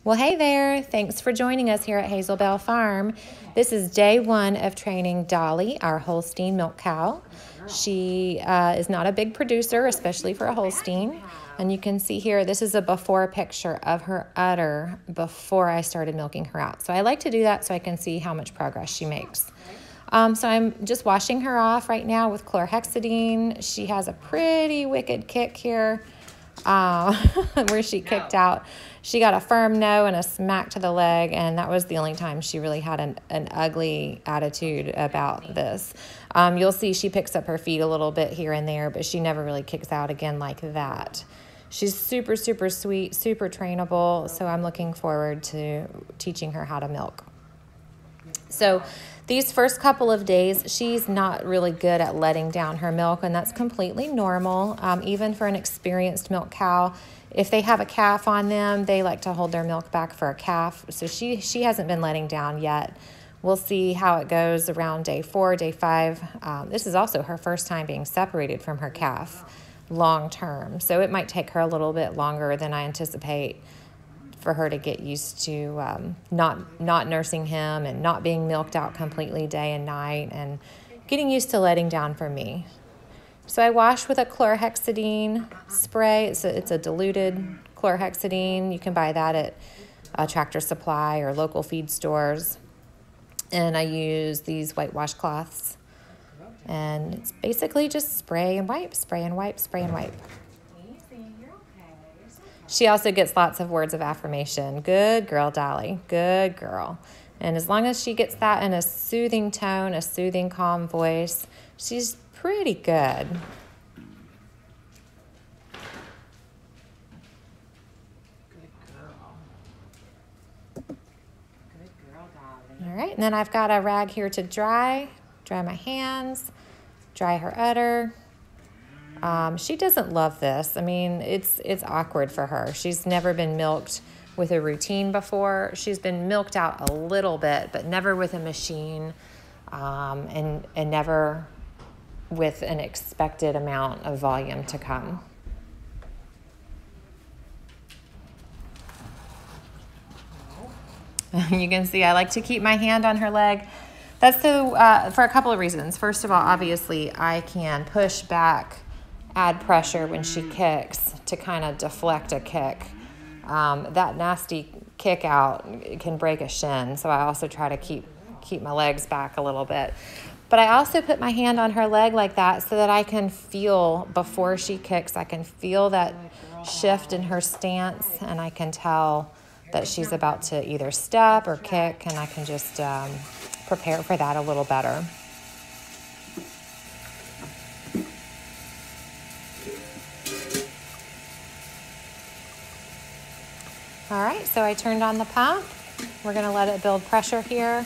Well, hey there. Thanks for joining us here at Hazelbell Farm. This is day one of training Dolly, our Holstein milk cow. She is not a big producer, especially for a Holstein. And you can see here, this is a before picture of her udder before I started milking her out. So I like to do that so I can see how much progress she makes. So I'm just washing her off right now with chlorhexidine. She has a pretty wicked kick here where she kicked out. She got a firm no and a smack to the leg, and that was the only time she really had an ugly attitude about this. You'll see she picks up her feet a little bit here and there, but she never really kicks out again like that. She's super, super sweet, super trainable, so I'm looking forward to teaching her how to milk. So these first couple of days, she's not really good at letting down her milk, and that's completely normal. Even for an experienced milk cow, if they have a calf on them, they like to hold their milk back for a calf. So she hasn't been letting down yet. We'll see how it goes around day 4, day 5. This is also her first time being separated from her calf long term. So it might take her a little bit longer than I anticipate for her to get used to not nursing him and not being milked out completely day and night and getting used to letting down for me. So I wash with a chlorhexidine spray. It's a diluted chlorhexidine. You can buy that at Tractor Supply or local feed stores. And I use these white washcloths. And it's basically just spray and wipe, spray and wipe, spray and wipe. She also gets lots of words of affirmation. Good girl, Dolly. Good girl. And as long as she gets that in a soothing tone, a soothing, calm voice, she's pretty good. Good girl. Good girl, Dolly. All right, and then I've got a rag here to dry my hands, dry her udder. She doesn't love this. I mean, it's awkward for her. She's never been milked with a routine before. She's been milked out a little bit, but never with a machine, and never with an expected amount of volume to come. You can see I like to keep my hand on her leg. That's for a couple of reasons. First of all, obviously, I can push back, add pressure when she kicks to kind of deflect a kick. That nasty kick out can break a shin, so I also try to keep my legs back a little bit. But I also put my hand on her leg like that so that I can feel before she kicks. I can feel that shift in her stance, and I can tell that she's about to either step or kick, and I can just prepare for that a little better. All right, so I turned on the pump. We're gonna let it build pressure here.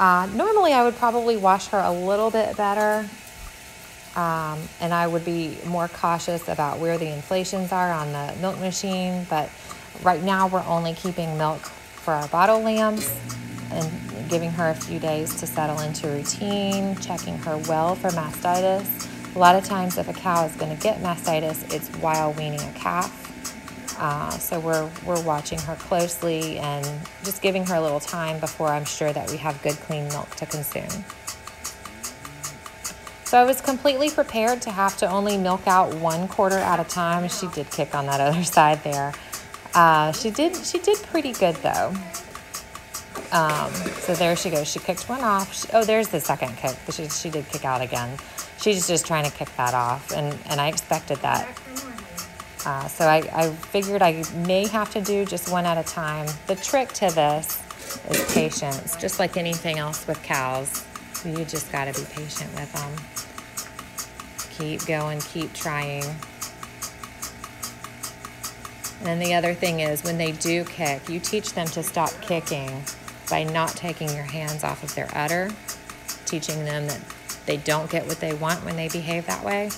Normally I would probably wash her a little bit better, and I would be more cautious about where the inflations are on the milk machine, but right now we're only keeping milk for our bottle lambs and giving her a few days to settle into routine, checking her well for mastitis. A lot of times if a cow is gonna get mastitis, it's while weaning a calf. So we're watching her closely and just giving her a little time before I'm sure that we have good, clean milk to consume. So I was completely prepared to have to only milk out 1/4 at a time. She did kick on that other side there. She did pretty good though. So there she goes. She kicked one off. There's the second kick. She did kick out again. She's just trying to kick that off, and I expected that. So I figured I may have to do just one at a time. The trick to this is patience, just like anything else with cows. You just got to be patient with them. Keep going, keep trying. And then the other thing is when they do kick, you teach them to stop kicking by not taking your hands off of their udder, teaching them that they don't get what they want when they behave that way.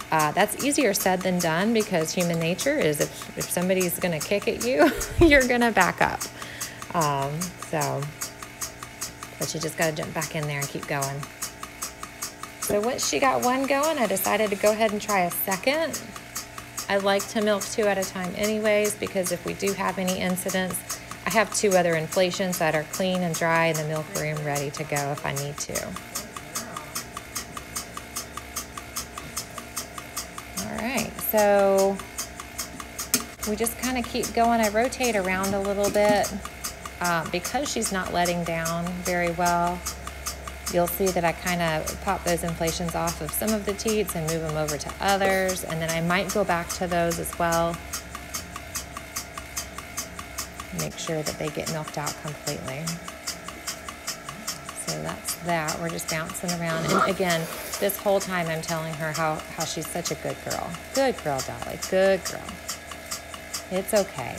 That's easier said than done because human nature is if somebody's going to kick at you, you're going to back up. But you just got to jump back in there and keep going. So once she got one going, I decided to go ahead and try a second. I like to milk 2 at a time anyways because if we do have any incidents, I have 2 other inflations that are clean and dry in the milk room ready to go if I need to. All right, so we just kind of keep going. I rotate around a little bit because she's not letting down very well. You'll see that I kind of pop those inflations off of some of the teats and move them over to others, and then I might go back to those as well. Make sure that they get milked out completely. So that's that. We're just bouncing around. And again, this whole time I'm telling her how she's such a good girl. Good girl, Dolly. Good girl. It's okay.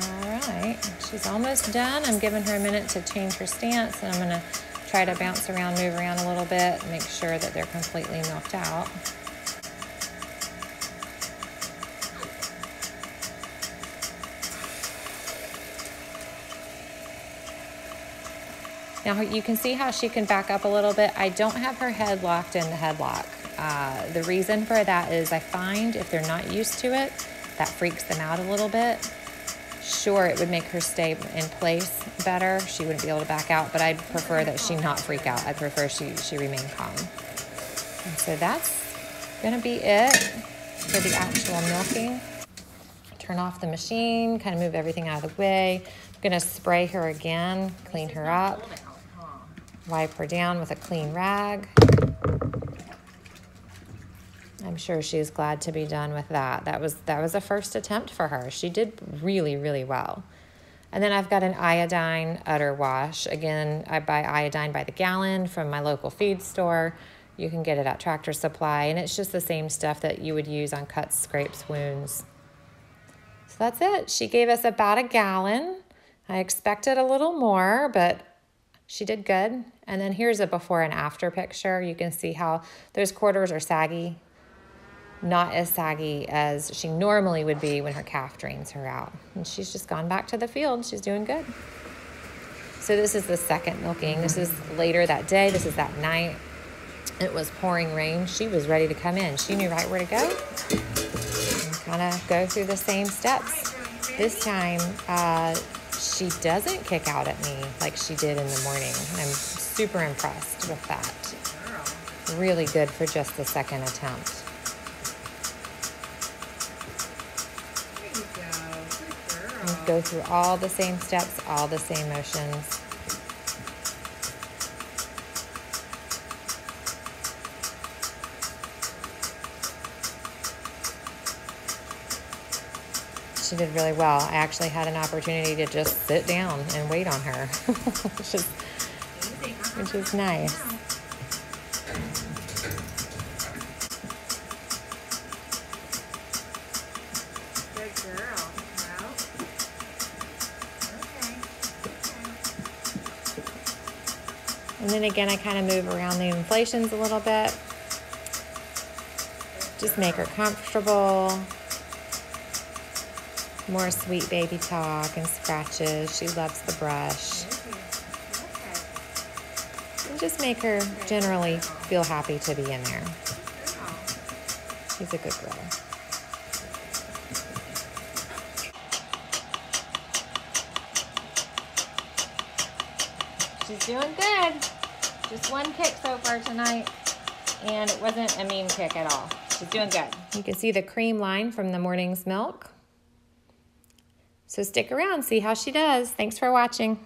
All right. She's almost done. I'm giving her a minute to change her stance, and I'm going to try to bounce around, move around a little bit, make sure that they're completely milked out. Now you can see how she can back up a little bit. I don't have her head locked in the headlock. The reason for that is I find if they're not used to it, that freaks them out a little bit. Sure, it would make her stay in place better. She wouldn't be able to back out, but I'd prefer that she not freak out. I'd prefer she remain calm. And so that's gonna be it for the actual milking. Turn off the machine, kind of move everything out of the way. I'm gonna spray her again, clean her up, wipe her down with a clean rag. I'm sure she's glad to be done with that. That was a first attempt for her. She did really, really well. And then I've got an iodine udder wash. Again, I buy iodine by the gallon from my local feed store. You can get it at Tractor Supply, and it's just the same stuff that you would use on cuts, scrapes, wounds. So that's it. She gave us about a gallon. I expected a little more, but she did good. And then here's a before and after picture. You can see how those quarters are saggy. Not as saggy as she normally would be when her calf drains her out. And she's just gone back to the field. She's doing good. So this is the second milking. This is later that day. This is that night. It was pouring rain. She was ready to come in. She knew right where to go. And kind of go through the same steps. This time, she doesn't kick out at me like she did in the morning. I'm super impressed with that. Really good for just the second attempt. And go through all the same steps, all the same motions. She did really well. I actually had an opportunity to just sit down and wait on her, which is nice. Good girl. Well, okay. And then again, I kind of move around the inflations a little bit. Just make her comfortable. More sweet baby talk and scratches. She loves the brush. And just make her generally feel happy to be in there. She's a good girl. She's doing good. Just one kick so far tonight, and it wasn't a mean kick at all. She's doing good. You can see the cream line from the morning's milk. So stick around, see how she does. Thanks for watching.